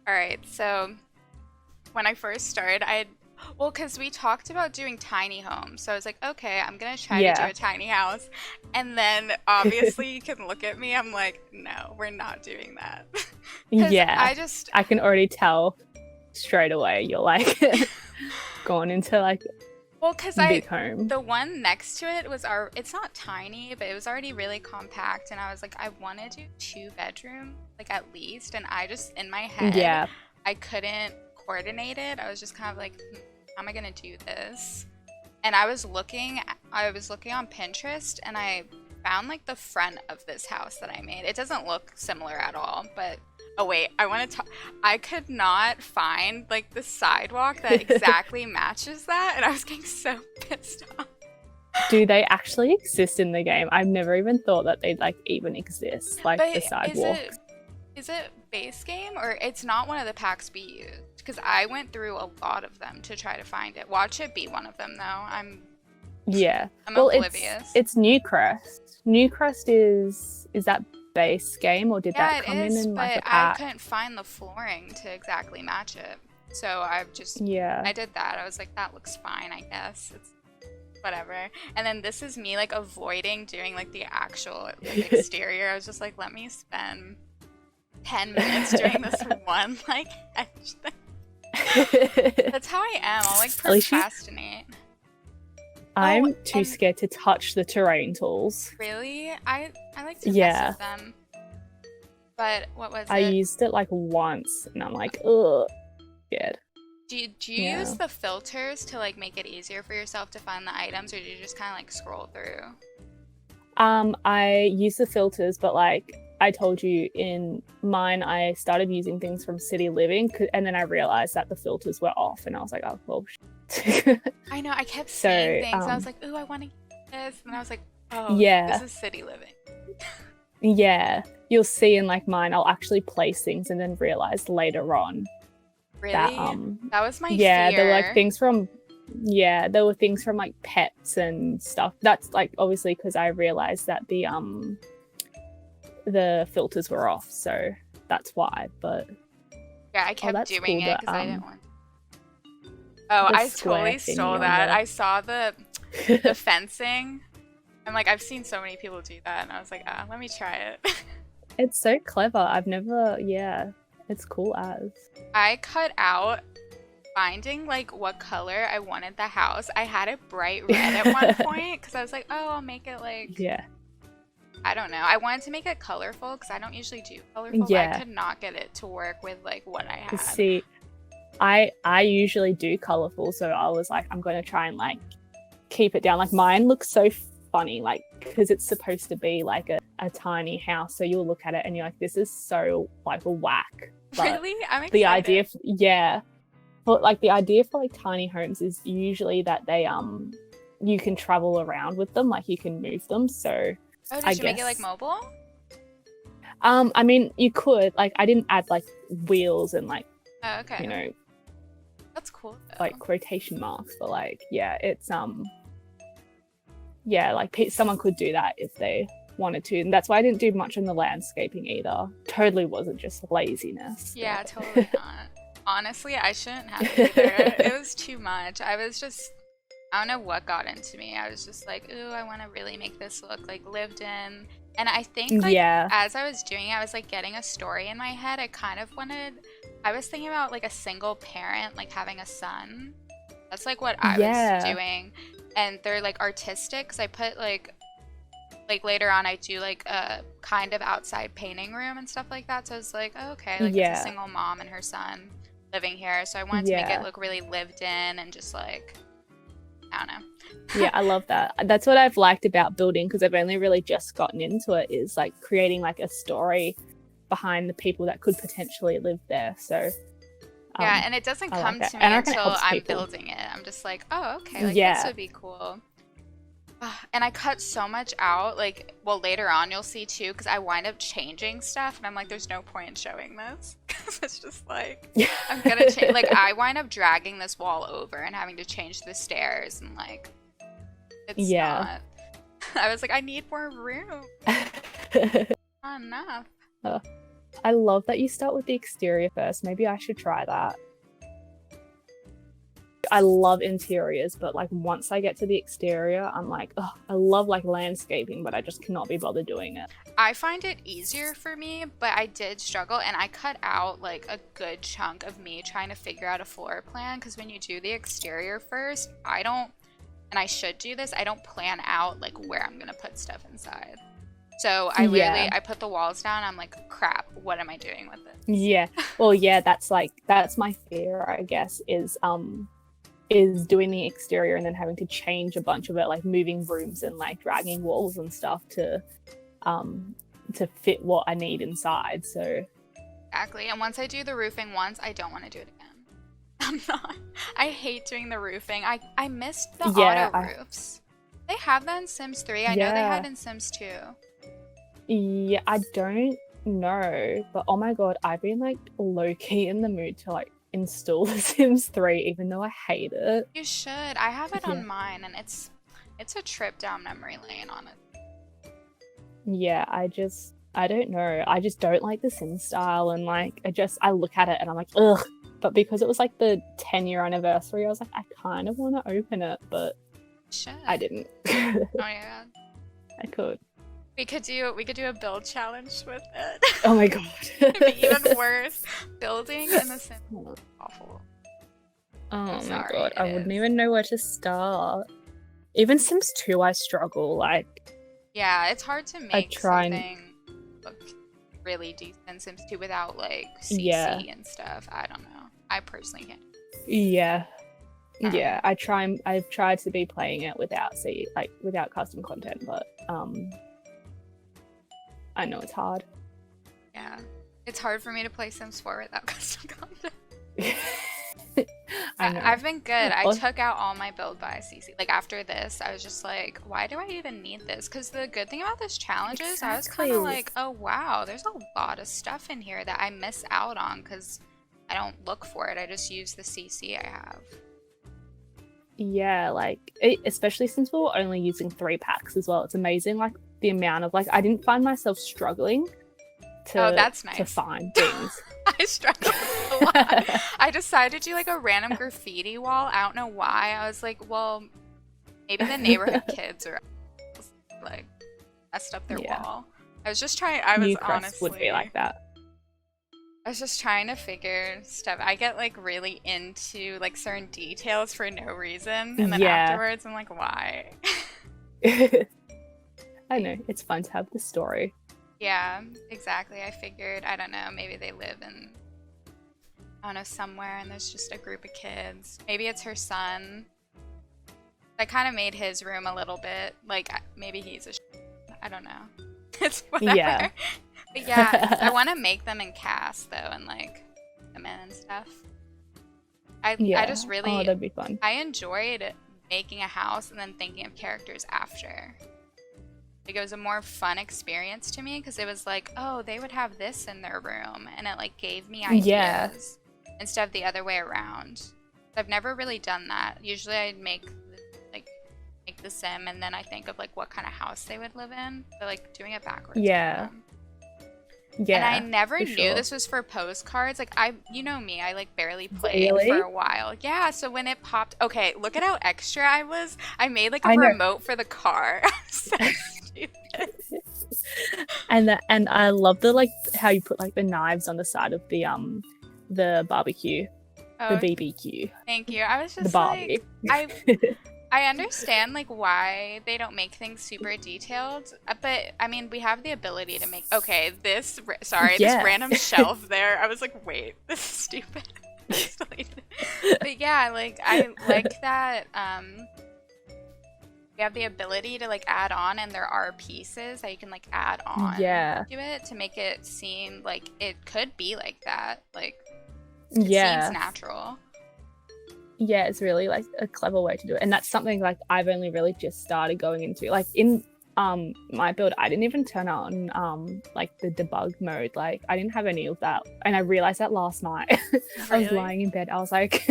All right, so when I first started, well, because we talked about doing tiny homes. So I was like, okay, I'm gonna try to do Yeah. a tiny house. And then obviously you can look at me, I'm like, no, we're not doing that. Because Yeah. I just, I can already tell straight away you're like going into like well, because big home. the one next to it was it's not tiny, but it was already really compact. And I was like, I want to do two bedroom, like at least. And I just, in my head, Yeah. I couldn't coordinate it. I was just kind of like, how am I gonna do this? And I was looking on Pinterest and I found like the front of this house that I made. It doesn't look similar at all, but oh wait, I could not find like the sidewalk that exactly matches that, and I was getting so pissed off. Do they actually exist in the game? I've never even thought that they'd like even exist, like the But sidewalks. is it base game or it's not one of the packs we used? Because I went through a lot of them to try to find it. Watch it be one of them though. Yeah. I'm Well, it's oblivious. it's Newcrest. Newcrest is that base game or did Yeah, that it come in is, like but a I pack? couldn't find the flooring to exactly match it. So Yeah. I did that. I was like, that looks fine, I guess. It's whatever. And then this is me like avoiding doing like the actual like exterior. I was just like, let me spend 10 minutes doing this one like edge thing. That's how I am. I'll like At least you procrastinate. Oh, I'm too and scared to touch the terrain tools. really, I like to mess Yeah. with them. But what was I it? used it like once and I'm like, ugh, scared. Do you use Yeah. the filters to like make it easier for yourself to find the items, or do you just kind of like scroll through? I use the filters, but like I told you in mine, I started using things from City Living, and then I realized that the filters were off, and I was like, oh well. I know, I kept seeing So things. I was like, ooh, I want to get this. And I was like, oh, this yeah, is city living. yeah, you'll see in like mine, I'll actually place things and then realize later on that Really? That was my yeah, there were like fear. things from there were things from like pets and stuff. That's like obviously because I realized that the filters were off, so that's why. But Yeah, I oh, kept that's doing cool. it because I didn't want. Oh, The I square totally stole thingy on that. the I saw the fencing. I'm like, I've seen so many people do that, and I was like, ah, let me try it. It's so clever. I've never, yeah, it's cool as. I cut out finding like what color I wanted the house. I had it bright red at one point because I was like, oh, I'll make it like, Yeah. I don't know. I wanted to make it colorful because I don't usually do colorful, but I Yeah. could not get it to work with like what I had. See, I usually do colorful, so I was like, I'm gonna try and like keep it down. Like mine looks so funny, like because it's supposed to be like a tiny house. So you'll look at it and you're like, this is so like a whack. But Really? I'm the idea, excited. yeah, but like the idea for like tiny homes is usually that they you can travel around with them, like you can move them. So Oh, I did you make it like guess mobile? I mean you could like I didn't add like wheels and like Oh, okay. you know That's cool though. like quotation marks, but like yeah, it's yeah, like someone could do that if they wanted to, and that's why I didn't do much on the landscaping either. Totally wasn't just laziness, Yeah, but totally not. Honestly, I shouldn't have either. It was too much. I don't know what got into me. I was just like, ooh, I want to really make this look like lived in. And I think like yeah, as I was doing it, I was like getting a story in my head. I was thinking about like a single parent, like having a son. That's like what I was yeah, doing. And they're like artistic because I put like later on I do like a kind of outside painting room and stuff like that. So it's like, oh, okay, like it's a yeah, single mom and her son living here. So I wanted to make it yeah. look really lived in and just like I don't know. Yeah, I love that. That's what I've liked about building because I've only really just gotten into it is like creating like a story behind the people that could potentially live there. So Yeah, um, and it doesn't I like come that. to And me I reckon it until helps I'm people. building it. I'm just like, oh, okay, like this Yeah. would be cool. And I cut so much out, like, well, later on you'll see too, because I wind up changing stuff, and I'm like, there's no point in showing this. Because it's just like, I'm gonna change, like, I wind up dragging this wall over and having to change the stairs, and like, it's Yeah. not. I was like, I need more room. Not enough. Uh, I love that you start with the exterior first. Maybe I should try that. I love interiors, but like once I get to the exterior, I'm like, oh, I love like landscaping, but I just cannot be bothered doing it. I find it easier for me, but I did struggle, and I cut out like a good chunk of me trying to figure out a floor plan, because when you do the exterior first, I don't, and I should do this, I don't plan out like where I'm gonna put stuff inside. So I literally, I put the walls down, I'm like, crap, what am I doing with this? Yeah. Well, yeah, that's my fear, I guess, is doing the exterior and then having to change a bunch of it, like moving rooms and like dragging walls and stuff to fit what I need inside. So exactly. And once I do the roofing once, I don't want to do it again. I'm not. I hate doing the roofing. I missed the auto roofs. They have that in Sims 3. I know they had in Sims 2. Yeah, I don't know, but oh my god, I've been like low-key in the mood to like install The Sims 3, even though I hate it. You should. I have it on mine, and it's a trip down memory lane on it. Yeah, I don't know. I just don't like the Sims style, and like I look at it and I'm like, ugh. But because it was like the 10-year anniversary, I was like, I kind of want to open it, but I didn't. Oh yeah. I could. We could do a build challenge with it. Oh my god. It'd be even worse. Building in the Sims is awful. Oh my god, I wouldn't even know where to start. Even Sims 2 I struggle, like. Yeah, it's hard to make something look really decent Sims 2 without like CC and stuff. I don't know. I personally can't. Yeah. Yeah, I've tried to be playing it without custom content, but I know it's hard. Yeah. It's hard for me to play Sims 4 without custom content. I know. I've been good. I took out all my build by CC. Like after this, I was just like, why do I even need this? Because the good thing about this challenge is I was kind of like, oh wow, there's a lot of stuff in here that I miss out on because I don't look for it. I just use the CC I have. Yeah, like especially since we were only using 3 packs as well. It's amazing, like the amount of like I didn't find myself struggling that's nice. to find things. I struggled a lot. I decided to do like a random graffiti wall. I don't know why. I was like, well, maybe the neighborhood kids are like messed up their wall. I was just trying. I was Newcrest honestly would be like that. I was just trying to figure stuff. I get like really into like certain details for no reason, and then afterwards I'm like, why? I know, it's fun to have the story. Yeah, exactly. I figured, I don't know, maybe they live in, I don't know, somewhere and there's just a group of kids. Maybe it's her son. I kind of made his room a little bit, like, maybe he's I don't know. It's whatever. Yeah. But yeah, I want to make them in cast, though, and, like, them in and stuff. I just really, that'd be fun. I enjoyed making a house and then thinking of characters after. Like, it was a more fun experience to me because it was like, oh, they would have this in their room, and it like gave me ideas instead of the other way around. I've never really done that. Usually I'd make the sim and then I think of like what kind of house they would live in, but like doing it backwards. Yeah. And I never knew this was for postcards. Like you know me, I like barely played for a while. Yeah, so when it popped, okay, look at how extra I was. I made like a remote for the car. So stupid. And I love the like how you put like the knives on the side of the barbecue, the BBQ. Thank you. I was just the Barbie. Like, I understand like why they don't make things super detailed, but I mean we have the ability to make. Okay, this random shelf there. I was like, wait, this is stupid. But yeah, like I like that. We have the ability to like add on, and there are pieces that you can like add on to it to make it seem like it could be like that. Like it seems natural. Yeah, it's really like a clever way to do it, and that's something like I've only really just started going into. Like in my build, I didn't even turn on like the debug mode. Like I didn't have any of that, and I realized that last night. Really? I was lying in bed. I was like,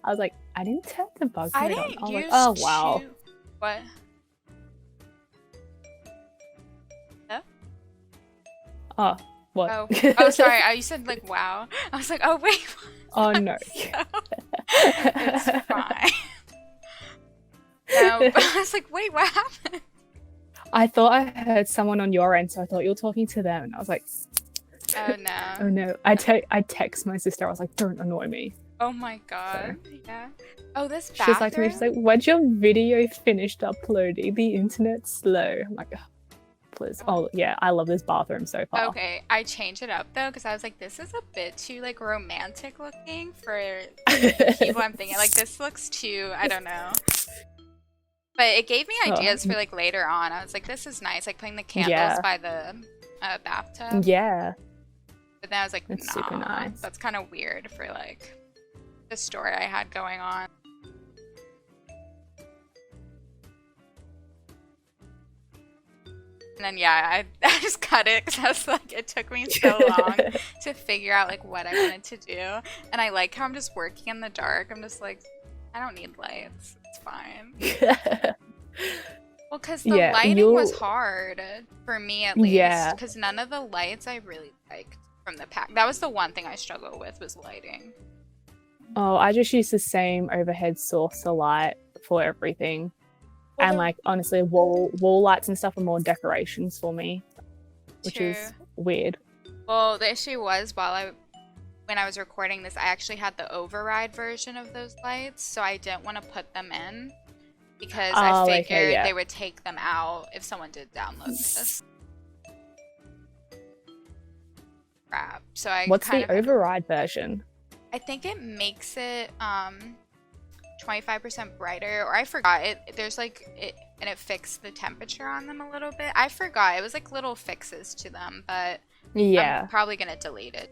I didn't turn debug mode on. I was like, oh wow. What? Yeah? Oh, What? Oh, sorry. You said like wow. I was like, oh wait. Oh no. So, it's fine. No, but I was like, wait, what happened? I thought I heard someone on your end, so I thought you were talking to them, and I was like, Oh oh no. no. I text my sister. I was like, don't annoy me. Oh my god. Yeah. Oh, this She's like to me, bathroom. she's like, when's your video finished uploading? The internet's slow. I'm like, "Ugh, please. Oh yeah, I love this bathroom so far. Okay, I changed it up though because I was like, this is a bit too like romantic looking for people I'm thinking. Like this looks too, I don't know. But it gave me ideas for like later on. I was like, this is nice, like putting the candles Yeah. by the bathtub. Yeah, But then I was like, it's nah, super nice. that's kind of weird for like the story I had going on. And then yeah, I just cut it because I was like, it took me so long to figure out like what I wanted to do. And I like how I'm just working in the dark. I'm just like, I don't need lights. It's fine. Well, because the Yeah, lighting was hard for me at least. Yeah. Because none of the lights I really liked from the pack. That was the one thing I struggled with was lighting. Oh, I just use the same overhead source of light for everything. Well, And like honestly, wall lights and stuff are more decorations for me, which True. is weird. Well, the issue was when I was recording this, I actually had the override version of those lights, so I didn't want to put them in because I Oh, okay, figured yeah. they would take them out if someone did download this. Crap. So I What's kind the of had- override version? I think it makes it 25% brighter, or I forgot it. There's like it, and it fixed the temperature on them a little bit. I forgot. It was like little fixes to them, but Yeah. I'm probably gonna delete it.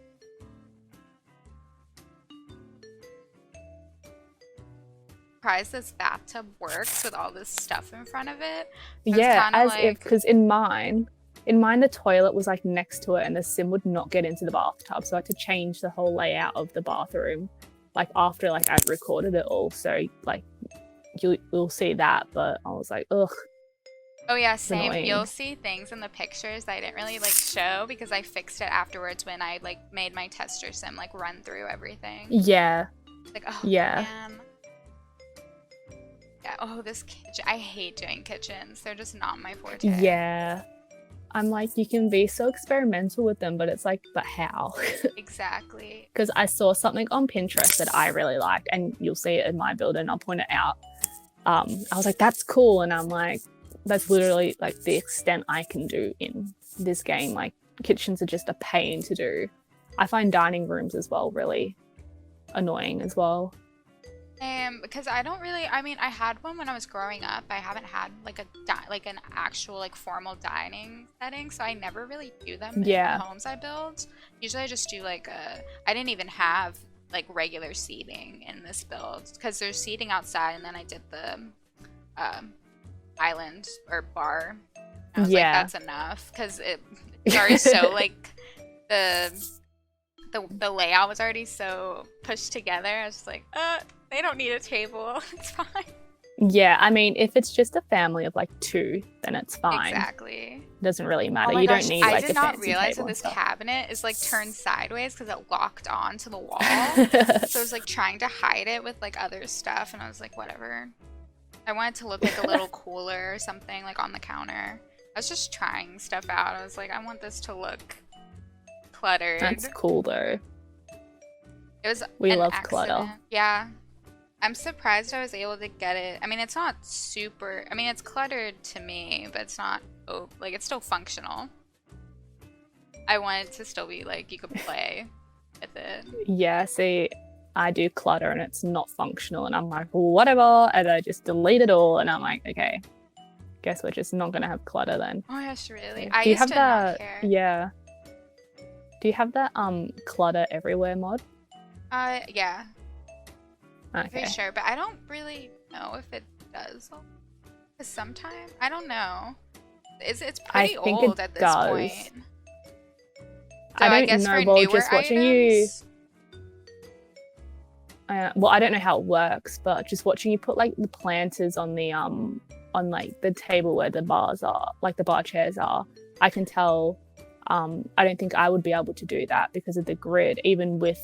Surprised this bathtub works with all this stuff in front of it. It's Yeah, kinda as if like- because in mine the toilet was like next to it and the sim would not get into the bathtub, so I had to change the whole layout of the bathroom like after like I'd recorded it all. So like you'll see that, but I was like, ugh. Oh yeah, same. annoying. You'll see things in the pictures that I didn't really like show because I fixed it afterwards when I like made my tester sim like run through everything. Yeah. Like, oh Yeah. man. Yeah, oh this kitchen. I hate doing kitchens. They're just not my forte. Yeah. I'm like, you can be so experimental with them, but it's like, but how? Exactly. Because I saw something on Pinterest that I really liked, and you'll see it in my build, and I'll point it out. I was like, that's cool, and I'm like, that's literally like the extent I can do in this game. Like, kitchens are just a pain to do. I find dining rooms as well really annoying as well. Because I don't really. I mean, I had one when I was growing up. I haven't had like like an actual like formal dining setting, so I never really do them Yeah. in the homes I build. Usually, I just do like a. I didn't even have like regular seating in this build because there's seating outside, and then I did the island or bar. I was Yeah. like, that's enough because it's already so like the layout was already so pushed together. I was just like, they don't need a table. It's fine. Yeah, I mean, if it's just a family of like two, then it's fine. Exactly. Doesn't really matter. Oh my you gosh, don't need I like did a not fancy realize table that and this stuff. cabinet is like turned sideways because it locked on to the wall. So I was like trying to hide it with like other stuff, and I was like, whatever. I wanted to look like a little cooler or something like on the counter. I was just trying stuff out. I was like, I want this to look cluttered. That's cool though. It was We an love accident. clutter. Yeah. I'm surprised I was able to get it. I mean, it's not super. I mean, it's cluttered to me, but it's not. Oh, like it's still functional. I want it to still be like you could play with it. Yeah, see, I do clutter and it's not functional, and I'm like, whatever, and I just delete it all, and I'm like, okay, guess we're just not gonna have clutter then. Oh my gosh, really? Do I you used have to that? not care. Yeah. Do you have that clutter everywhere mod? Yeah, Okay. pretty sure, but I don't really know if it does. Cause sometimes I don't know. It's pretty think old it at this does. point. I So don't guess know. for Well, newer just watching items, well, I don't know how it works, but just watching you put like the planters on the like the table where the bars are, like the bar chairs are, I can tell I don't think I would be able to do that because of the grid, even with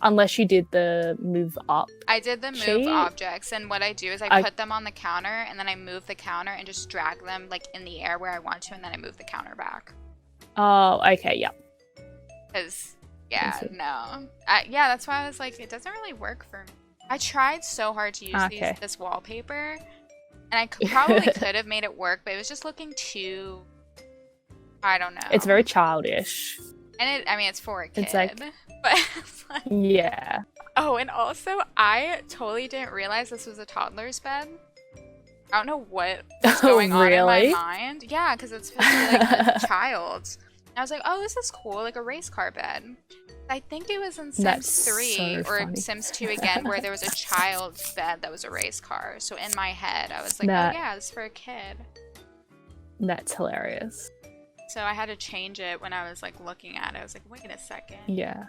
unless you did the move up. I did the move sheet. objects, and what I do is I put them on the counter, and then I move the counter and just drag them like in the air where I want to, and then I move the counter back. Oh, okay, yeah. Because, yeah, no. Yeah, that's why I was like, it doesn't really work for me. I tried so hard to use this wallpaper, and I probably could have made it work, but it was just looking too, I don't know. It's very childish. And I mean, it's for a kid. It's like, but it's like, yeah. Oh, and also, I totally didn't realize this was a toddler's bed. I don't know what was going on in my mind. Yeah, because it's supposed to be like a child. And I was like, oh, this is cool, like a race car bed. I think it was in Sims 3 or Sims 2 again, where there was a child's bed that was a race car. So in my head, I was like, oh yeah, it's for a kid. That's hilarious. So I had to change it when I was like looking at it. I was like, wait a second. Yeah.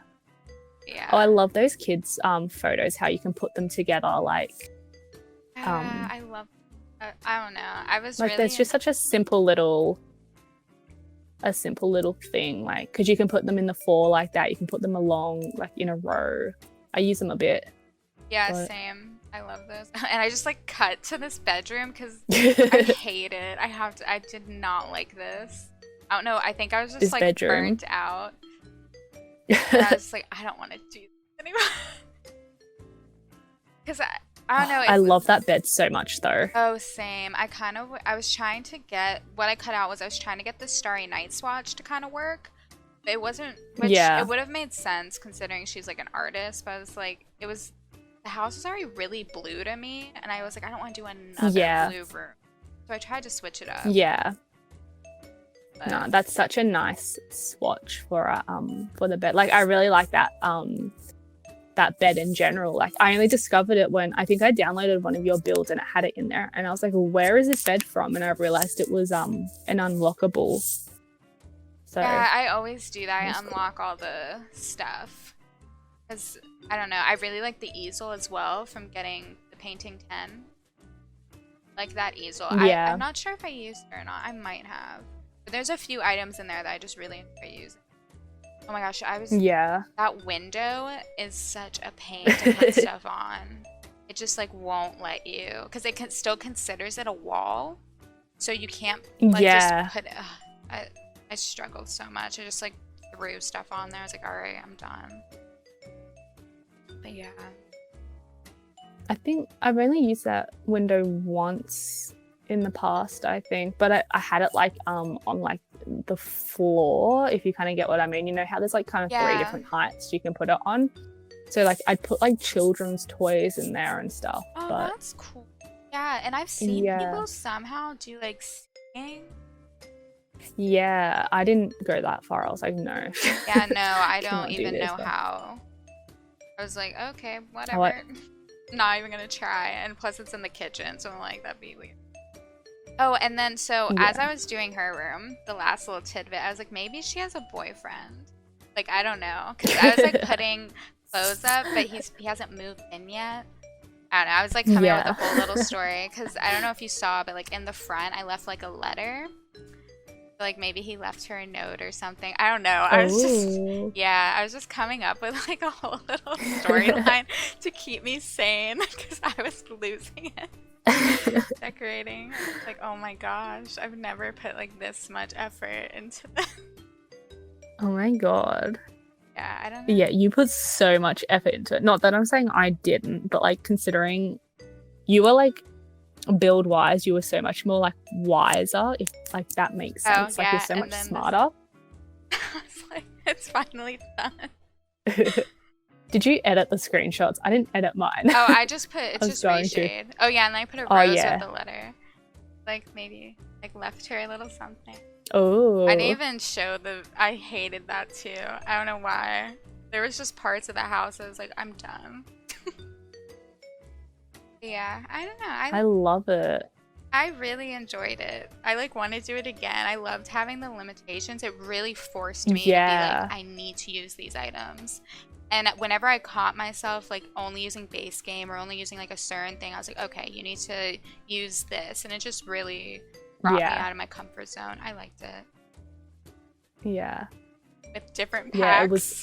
Yeah. Oh, I love those kids' photos. How you can put them together, like. I love. I don't know. I was like. Really There's just such a simple little thing, like, because you can put them in the four like that. You can put them along like in a row. I use them a bit. Yeah, same. I love those. And I just like cut to this bedroom because I hate it. I did not like this. I don't know. I think I was just like burnt out. And I was like, I don't want to do this anymore. Because I don't know. I love that bed so much though. Oh, same. I was trying to get, what I cut out was I was trying to get the Starry Night swatch to kind of work. But it wasn't, which it would have made sense considering she's like an artist. But I was like, the house was already really blue to me. And I was like, I don't want to do another blue room. So I tried to switch it up. Yeah. But no, that's such a nice swatch for the bed. Like, I really like that that bed in general. Like, I only discovered it when I think I downloaded one of your builds and it had it in there, and I was like, where is this bed from? And I realized it was an unlockable. So yeah, I always do that. I unlock all the stuff because I don't know. I really like the easel as well from getting the Painting 10. Like that easel. Yeah. I'm not sure if I used it or not. I might have. But there's a few items in there that I just really enjoy using. Oh my gosh, that window is such a pain to put stuff on. It just like won't let you, because it still considers it a wall, so you can't like just put it. I struggled so much. I just like threw stuff on there. I was like, all right, I'm done. But yeah, I think I've only used that window once in the past, I think, but I had it like on like the floor, if you kind of get what I mean. You know how there's like kind of 3 different heights you can put it on, so like I'd put like children's toys in there and stuff. Oh, but that's cool. Yeah, and I've seen people somehow do like singing. Yeah, I didn't go that far. I was like, no. Yeah, no, I don't even know how. I was like, okay, whatever. Not even gonna try. And plus it's in the kitchen, so I'm like, that'd be weird. Oh, and then so as I was doing her room, the last little tidbit, I was like, maybe she has a boyfriend. Like, I don't know, because I was like putting clothes up, but he hasn't moved in yet. I don't know. I was like coming up with a whole little story, because I don't know if you saw, but like in the front, I left like a letter. Like maybe he left her a note or something. I don't know. I was just coming up with like a whole little storyline to keep me sane, because I was losing it. Decorating. Like, oh my gosh, I've never put like this much effort into this. Oh my god. Yeah, I don't know. Yeah, you put so much effort into it. Not that I'm saying I didn't, but like considering you were like build wise, you were so much more like wiser, if like that makes sense. Like you're so much smarter. I was like, it's finally done. Did you edit the screenshots? I didn't edit mine. Oh, I just put, it's just reshade. Oh yeah, and then I put a rose with the letter. Like maybe, like left her a little something. Oh. I didn't even show I hated that too. I don't know why. There was just parts of the house I was like, I'm done. Yeah, I don't know. I love it. I really enjoyed it. I like want to do it again. I loved having the limitations. It really forced me to be like, I need to use these items. And whenever I caught myself like only using base game or only using like a certain thing, I was like, okay, you need to use this. And it just really brought me out of my comfort zone. I liked it. Yeah. with different packs.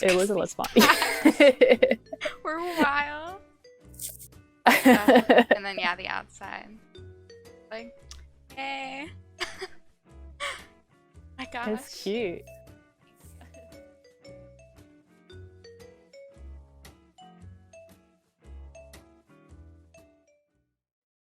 Yeah, it was a lot of fun. We're wild. And then yeah, the outside. Like, hey. My gosh. It's cute.